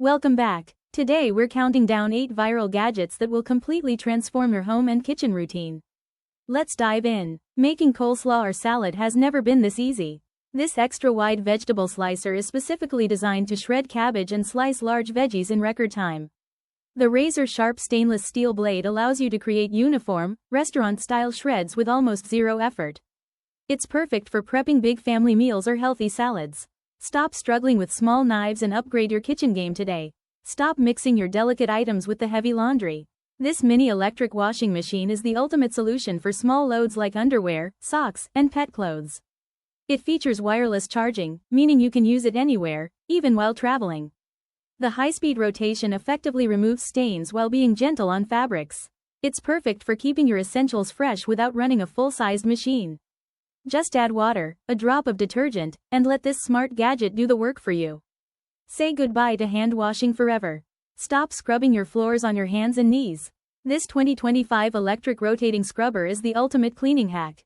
Welcome back. Today we're counting down 8 viral gadgets that will completely transform your home and kitchen routine. Let's dive in. Making coleslaw or salad has never been this easy. This extra-wide vegetable slicer is specifically designed to shred cabbage and slice large veggies in record time. The razor-sharp stainless steel blade allows you to create uniform, restaurant-style shreds with almost zero effort. It's perfect for prepping big family meals or healthy salads. Stop struggling with small knives and upgrade your kitchen game today. Stop mixing your delicate items with the heavy laundry. This mini electric washing machine is the ultimate solution for small loads like underwear, socks, and pet clothes. It features wireless charging, meaning you can use it anywhere, even while traveling. The high-speed rotation effectively removes stains while being gentle on fabrics. It's perfect for keeping your essentials fresh without running a full-sized machine. Just add water, a drop of detergent, and let this smart gadget do the work for you. Say goodbye to hand washing forever. Stop scrubbing your floors on your hands and knees. This 2025 electric rotating scrubber is the ultimate cleaning hack.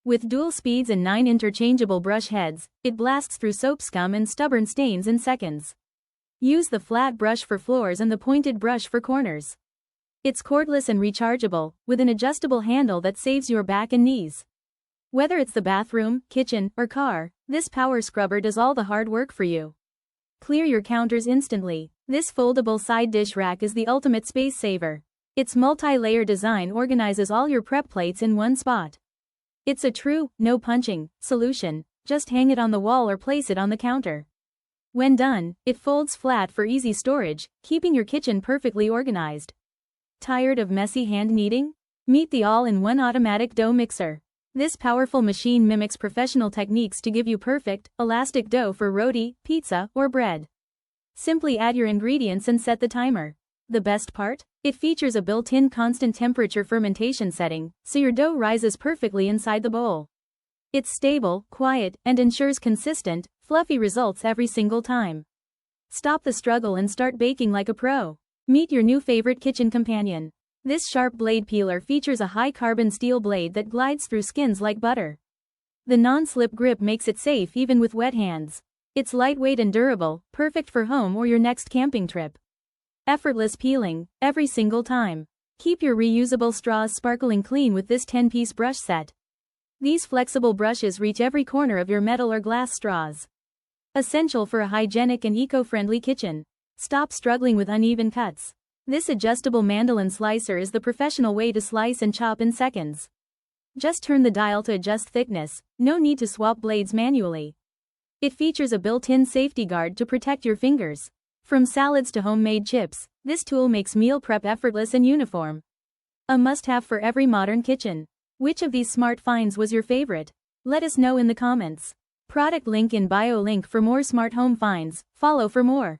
With dual speeds and 9 interchangeable brush heads, it blasts through soap scum and stubborn stains in seconds. Use the flat brush for floors and the pointed brush for corners. It's cordless and rechargeable, with an adjustable handle that saves your back and knees. Whether it's the bathroom, kitchen, or car, this power scrubber does all the hard work for you. Clear your counters instantly. This foldable side dish rack is the ultimate space saver. Its multi-layer design organizes all your prep plates in one spot. It's a true, no punching, solution. Just hang it on the wall or place it on the counter. When done, it folds flat for easy storage, keeping your kitchen perfectly organized. Tired of messy hand kneading? Meet the all-in-one automatic dough mixer. This powerful machine mimics professional techniques to give you perfect, elastic dough for roti, pizza, or bread. Simply add your ingredients and set the timer. The best part? It features a built-in constant temperature fermentation setting, so your dough rises perfectly inside the bowl. It's stable, quiet, and ensures consistent, fluffy results every single time. Stop the struggle and start baking like a pro. Meet your new favorite kitchen companion. This sharp blade peeler features a high-carbon steel blade that glides through skins like butter. The non-slip grip makes it safe even with wet hands. It's lightweight and durable, perfect for home or your next camping trip. Effortless peeling, every single time. Keep your reusable straws sparkling clean with this 10-piece brush set. These flexible brushes reach every corner of your metal or glass straws. Essential for a hygienic and eco-friendly kitchen. Stop struggling with uneven cuts. This adjustable mandolin slicer is the professional way to slice and chop in seconds. Just turn the dial to adjust thickness, no need to swap blades manually. It features a built-in safety guard to protect your fingers. From salads to homemade chips, this tool makes meal prep effortless and uniform. A must-have for every modern kitchen. Which of these smart finds was your favorite? Let us know in the comments. Product link in bio link for more smart home finds. Follow for more.